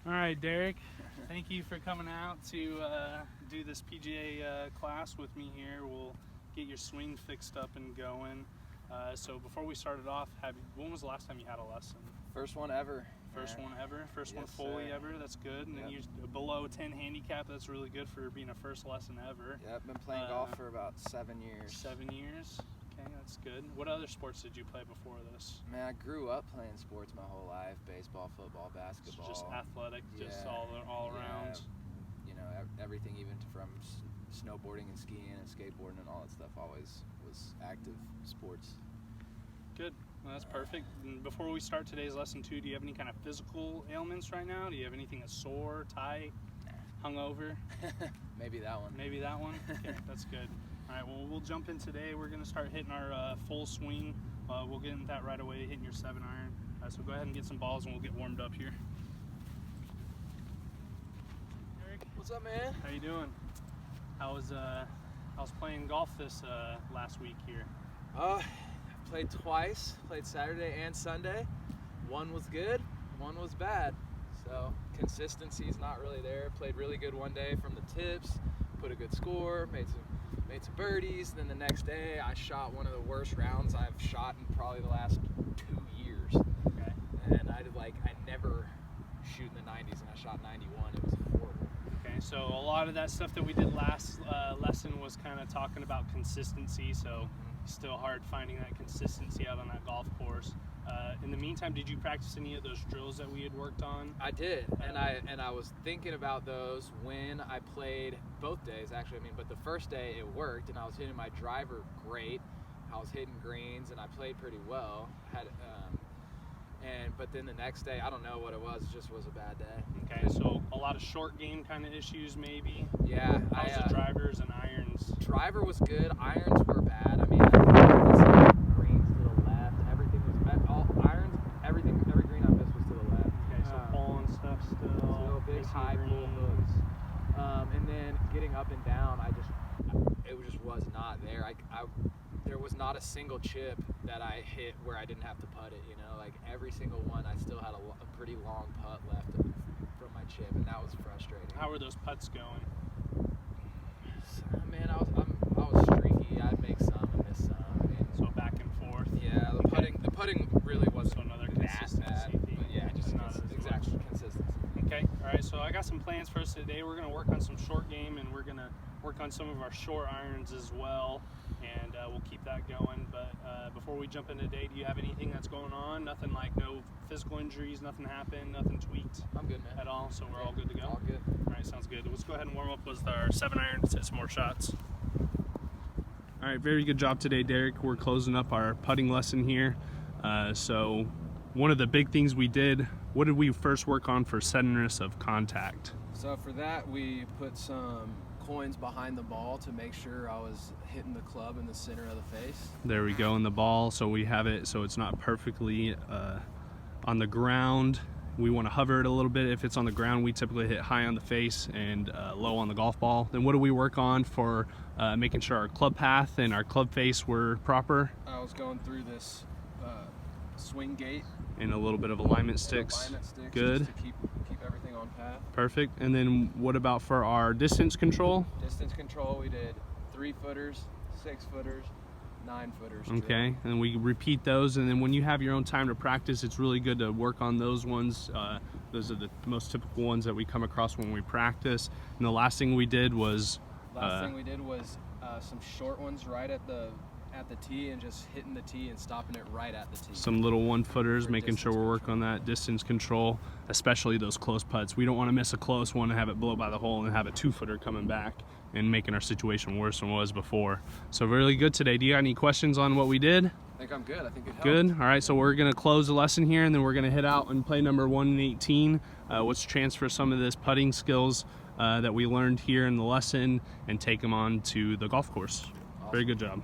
All right, Derek, thank you for coming out to do this PGA class with me here. We'll get your swing fixed up and going. So before we started off, when was the last time you had a lesson? First one ever. First one ever? First Yes, one fully sir. ever? That's good. And then Yep. you're below 10 handicap. That's really good for being a first lesson ever. Yeah, I've been playing golf for about 7 years. 7 years? Okay, that's good. What other sports did you play before this? Man, I grew up playing sports my whole life: baseball, football, basketball. Just athletic, just Yeah. all around. You know, everything, even from snowboarding and skiing and skateboarding and all that stuff. Always was active sports. Good. Well, that's perfect. And before we start today's lesson too, do you have any kind of physical ailments right now? Do you have anything that's sore, tight, hungover? Maybe that one. Maybe that one? Okay, that's good. All right, well, we'll jump in today. We're going to start hitting our full swing. We'll get into that right away, hitting your 7-iron. So go ahead and get some balls and we'll get warmed up here. Eric, What's up, man? how you doing? How's playing golf this last week here? I played twice. Played Saturday and Sunday. One was good, one was bad. So consistency's not really there. Played really good one day from the tips, put a good score, made some birdies. Then the next day I shot one of the worst rounds I've shot in probably the last 2 years. Okay. And I never shoot in the 90s, and I shot 91. It was horrible. Okay, so a lot of that stuff that we did last lesson was kind of talking about consistency, so still hard finding that consistency out on that golf course. In the meantime, did you practice any of those drills that we had worked on? I did, and I was thinking about those when I played both days, actually. But the first day it worked, and I was hitting my driver great. I was hitting greens, and I played pretty well. But then the next day, I don't know what it was. It just was a bad day. Okay, so a lot of short game kind of issues, maybe. Yeah, How's the drivers and irons? Driver was good. Irons were bad. I was greens to the left. Everything was bad. All irons, every green I missed was to the left. Okay, so pulling stuff still. Big missing high pull greens. hooks. And then getting up and down, it just was not there. There was not a single chip that I hit where I didn't have to putt it. Like every single one, I still had a pretty long putt left from my chip, and that was frustrating. How were those putts going? Man, I was streaky. I'd make some and miss some. So back and forth. Yeah, the putting really wasn't So another that consistency bad. thing. But yeah, just Not as exactly much. consistency. Okay, all right, so I got some plans for us today. We're going to work on some short game, and we're going to work on some of our short irons as well, and we'll keep that going. But before we jump into today, do you have anything that's going on? Nothing like no physical injuries, nothing happened, nothing tweaked I'm good, man. at all, so we're all good to go? All good. All right, sounds good. Let's go ahead and warm up with our 7-iron, hit some more shots. All right, very good job today, Derek. We're closing up our putting lesson here. So one of the big things we did, what did we first work on for centerness of contact? So for that, we put some coins behind the ball to make sure I was hitting the club in the center of the face. There we go, in the ball, so we have it so it's not perfectly on the ground. We want to hover it a little bit. If it's on the ground, we typically hit high on the face and low on the golf ball. Then what do we work on for making sure our club path and our club face were proper? I was going through this swing gate. And a little bit of alignment sticks. Alignment sticks Good. just to keep everything on path. Perfect. And then what about for our distance control? Distance control, we did 3-footers, 6-footers, 9-footers. Okay, and we repeat those, and then when you have your own time to practice, it's really good to work on those ones. Those are the most typical ones that we come across when we practice. And the last thing we did was Last thing we did was some short ones right at the tee, and just hitting the tee and stopping it right at the tee. some little 1-footers, For making sure distance we're working on control. that distance control, especially those close putts. We don't want to miss a close one and have it blow by the hole and have a 2-footer coming back and making our situation worse than it was before. So really good today. Do you have any questions on what we did? I think I'm good. I think it helped. Good. All right, so we're going to close the lesson here, and then we're going to hit out and play number 1 and 18. Let's transfer some of this putting skills that we learned here in the lesson and take them on to the golf course. Awesome. Very good job.